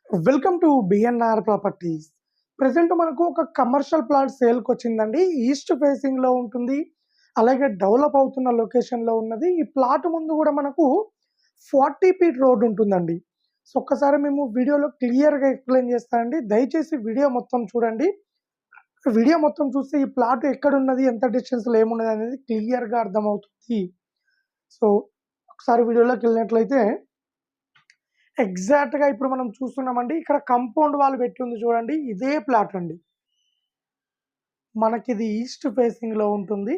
Welcome to BNR properties. Present మనకు ఒక commercial plot సేల్కి వచ్చిందండి. ఈస్ట్ ఫేసింగ్ లో ఉంటుంది, అలాగే డెవలప్ అవుతున్న లొకేషన్ లో ఉన్నది. ఈ ప్లాట్ ముందు కూడా మనకు 40 ఫీట్ రోడ్ ఉంటుందండి. సో ఒక్కసారి మేము వీడియోలో క్లియర్ గా ఎక్స్ప్లెయిన్ చేస్తానండి. దయచేసి వీడియో మొత్తం చూడండి. వీడియో మొత్తం చూస్తే ఈ ప్లాట్ ఎక్కడ ఉన్నది, ఎంత డిస్టెన్స్ లో ఏమున్నది అనేది క్లియర్ గా అర్థమవుతుంది. సో ఒకసారి వీడియోలోకి వెళ్ళినట్లయితే ఎగ్జాక్ట్‌గా ఇప్పుడు మనం చూస్తున్నామండి. ఇక్కడ కాంపౌండ్ వాల్ పెట్టి ఉంది చూడండి. ఇదే ప్లాట్ అండి. మనకిది ఈస్ట్ ఫేసింగ్‌లో ఉంటుంది.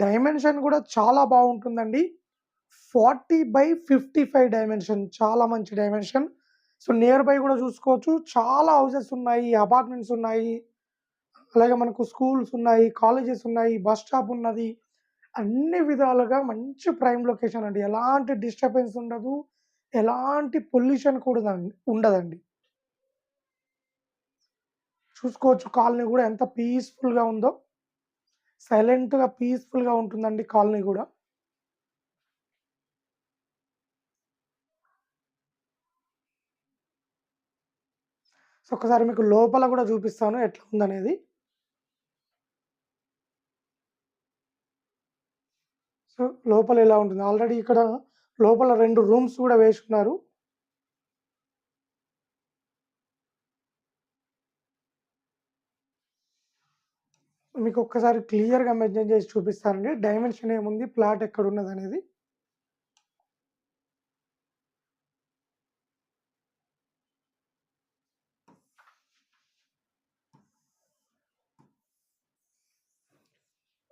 డైమెన్షన్ కూడా చాలా బాగుంటుందండి. 40/55 డైమెన్షన్, చాలా మంచి డైమెన్షన్. సో నియర్ బై కూడా చూసుకోవచ్చు. చాలా హౌసెస్ ఉన్నాయి, అపార్ట్మెంట్స్ ఉన్నాయి. అలాగే మనకు స్కూల్స్ ఉన్నాయి, కాలేజెస్ ఉన్నాయి, బస్ స్టాప్ ఉన్నది. అన్ని విధాలుగా మంచి ప్రైమ్ లొకేషన్ అండి. ఎలాంటి డిస్టర్బెన్స్ ఉండదు. ఎలాంటి పొల్యూషన్ కూడా ఉండదండి. చూసుకోవచ్చు కాలనీ కూడా ఎంత పీస్‌ఫుల్‌గా ఉందో. సైలెంట్‌గా, పీస్‌ఫుల్‌గా ఉంటుందండి కాలనీ కూడా. సో ఒకసారి మీకు లోపల కూడా చూపిస్తాను ఎట్లా ఉందనేది. సో లోపల ఎలా ఉంటుంది. ఆల్రెడీ ఇక్కడ లోపల 2 రూమ్స్ కూడా వేసుకున్నారు. మీకు ఒక్కసారి క్లియర్‌గా మెన్షన్ చేసి చూపిస్తానండి. డైమెన్షన్ ఏముంది, ప్లాట్ ఎక్కడున్నదనేది.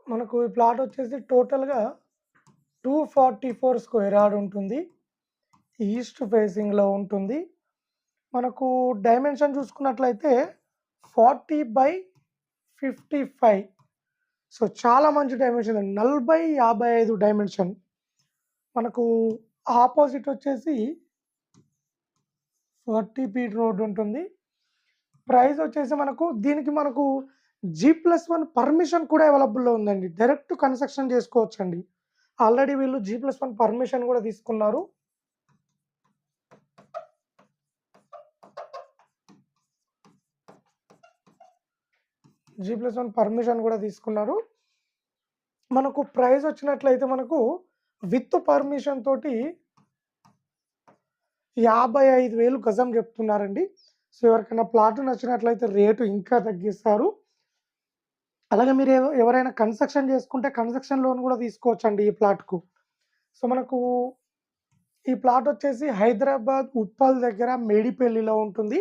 మనకు ఈ ప్లాట్ వచ్చేసి టోటల్‌గా 244 స్క్వేర్ యార్డ్ ఉంటుంది. ఈస్ట్ ఫేసింగ్‌లో ఉంటుంది. మనకు డైమెన్షన్ చూసుకున్నట్లయితే 40/55. సో చాలా మంచి డైమెన్షన్ అండి. 40/55 డైమెన్షన్. మనకు ఆపోజిట్ వచ్చేసి 40 ఫీట్ రోడ్ ఉంటుంది. ప్రైస్ వచ్చేసి దీనికి మనకు G+1 పర్మిషన్ కూడా అవైలబుల్‌లో ఉందండి. డైరెక్ట్ కన్‌స్ట్రక్షన్ చేసుకోవచ్చండి. ఆల్రెడీ వీళ్ళు G+1 పర్మిషన్ కూడా తీసుకున్నారు. G+1 పర్మిషన్ కూడా తీసుకున్నారు. మనకు ప్రైస్ వచ్చినట్లయితే మనకు విత్ పర్మిషన్ తోటి 55,000 గజం చెప్తున్నారండి. సో ఎవరికైనా ప్లాట్ నచ్చినట్లయితే రేటు ఇంకా తగ్గిస్తారు. అలాగే మీరు ఎవరైనా కన్‌స్ట్రక్షన్ చేసుకుంటే కన్‌స్ట్రక్షన్ లోన్ కూడా తీసుకోవచ్చండి ఈ ప్లాట్‌కు. సో మనకు ఈ ప్లాట్ వచ్చేసి హైదరాబాద్ ఉప్పల్ దగ్గర మేడిపల్లిలో ఉంటుంది.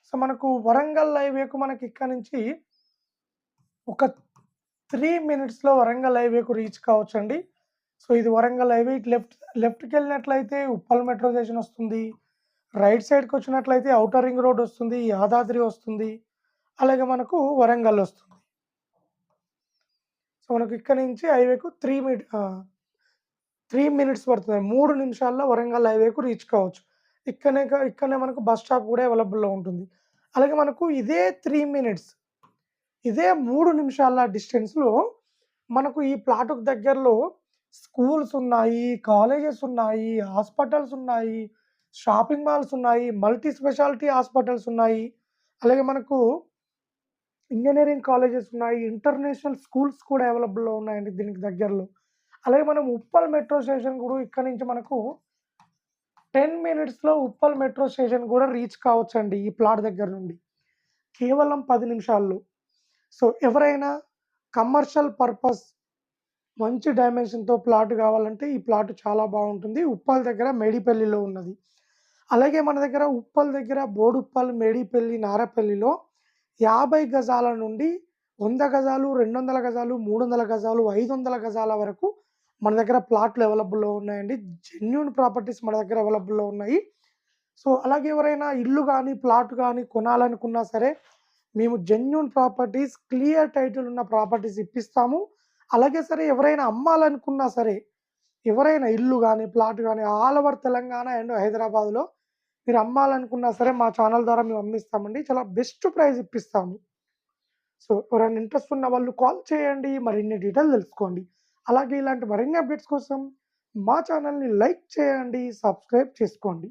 సో మనకు వరంగల్ హైవేకు మనకి ఇక్కడ నుంచి ఒక 3 మినిట్స్‌లో వరంగల్ హైవేకు రీచ్ కావచ్చండి. సో ఇది వరంగల్ హైవే. ఇటు లెఫ్ట్‌కెళ్ళినట్లయితే ఉప్పల్ మెట్రో స్టేషన్ వస్తుంది. రైట్ సైడ్‌కి వచ్చినట్లయితే ఔటర్ రింగ్ రోడ్ వస్తుంది, యాదాద్రి వస్తుంది. అలాగే మనకు వరంగల్ వస్తుంది. సో మనకు ఇక్కడ నుంచి హైవేకు 3 మినిట్స్ పడుతుంది. 3 నిమిషాల్లో వరంగల్ హైవేకు రీచ్ కావచ్చు. ఇక్కడనే మనకు బస్ స్టాప్ కూడా అవైలబుల్‌లో ఉంటుంది. అలాగే మనకు ఇదే 3 మినిట్స్, ఇదే 3 నిమిషాల డిస్టెన్స్‌లో మనకు ఈ ప్లాట్‌కు దగ్గరలో స్కూల్స్ ఉన్నాయి, కాలేజెస్ ఉన్నాయి, హాస్పిటల్స్ ఉన్నాయి, షాపింగ్ మాల్స్ ఉన్నాయి, మల్టీ స్పెషాలిటీ హాస్పిటల్స్ ఉన్నాయి. అలాగే మనకు ఇంజినీరింగ్ కాలేజెస్ ఉన్నాయి, ఇంటర్నేషనల్ స్కూల్స్ కూడా అవైలబుల్‌లో ఉన్నాయండి దీనికి దగ్గరలో. అలాగే మనం ఉప్పల్ మెట్రో స్టేషన్ కూడా ఇక్కడ నుంచి మనకు 10 మినిట్స్‌లో ఉప్పల్ మెట్రో స్టేషన్ కూడా రీచ్ కావచ్చండి ఈ ప్లాట్ దగ్గర నుండి. కేవలం 10 నిమిషాల్లో. సో ఎవరైనా కమర్షియల్ పర్పస్ మంచి డైమెన్షన్‌తో ప్లాట్ కావాలంటే ఈ ప్లాట్ చాలా బాగుంటుంది. ఉప్పల్ దగ్గర మేడిపల్లిలో ఉన్నది. అలాగే మన దగ్గర ఉప్పల్ దగ్గర బోడుప్పల్, మేడిపల్లి, నారపల్లిలో 50 గజాల నుండి 100 గజాలు, 200 గజాలు, 300 గజాలు, 500 గజాల వరకు మన దగ్గర ప్లాట్లు అవైలబుల్‌లో ఉన్నాయండి. జెన్యూన్ ప్రాపర్టీస్ మన దగ్గర అవైలబుల్‌లో ఉన్నాయి. సో అలాగే ఎవరైనా ఇల్లు గానీ, ప్లాట్ గానీ కొనాలనుకున్నా సరే మేము జెన్యూన్ ప్రాపర్టీస్, క్లియర్ టైటిల్ ఉన్న ప్రాపర్టీస్ ఇప్పిస్తాము. అలాగే సరే ఎవరైనా అమ్మాలనుకున్నా సరే, ఎవరైనా ఇల్లు గానీ, ప్లాట్ గానీ ఆల్ ఓవర్ తెలంగాణ అండ్ హైదరాబాద్‌లో మీరు అమ్మాలనుకున్నా సరే మా ఛానల్ ద్వారా మేము అమ్మిస్తామండి. చాలా బెస్ట్ ప్రైస్ ఇప్పిస్తాము. సో ఎవరైనా ఇంట్రెస్ట్ ఉన్న వాళ్ళు కాల్ చేయండి. మరిన్ని డీటెయిల్ తెలుసుకోండి. అలాగే ఇలాంటి మరిన్ని అప్డేట్స్ కోసం మా ఛానల్‌ని లైక్ చేయండి, సబ్స్క్రైబ్ చేసుకోండి.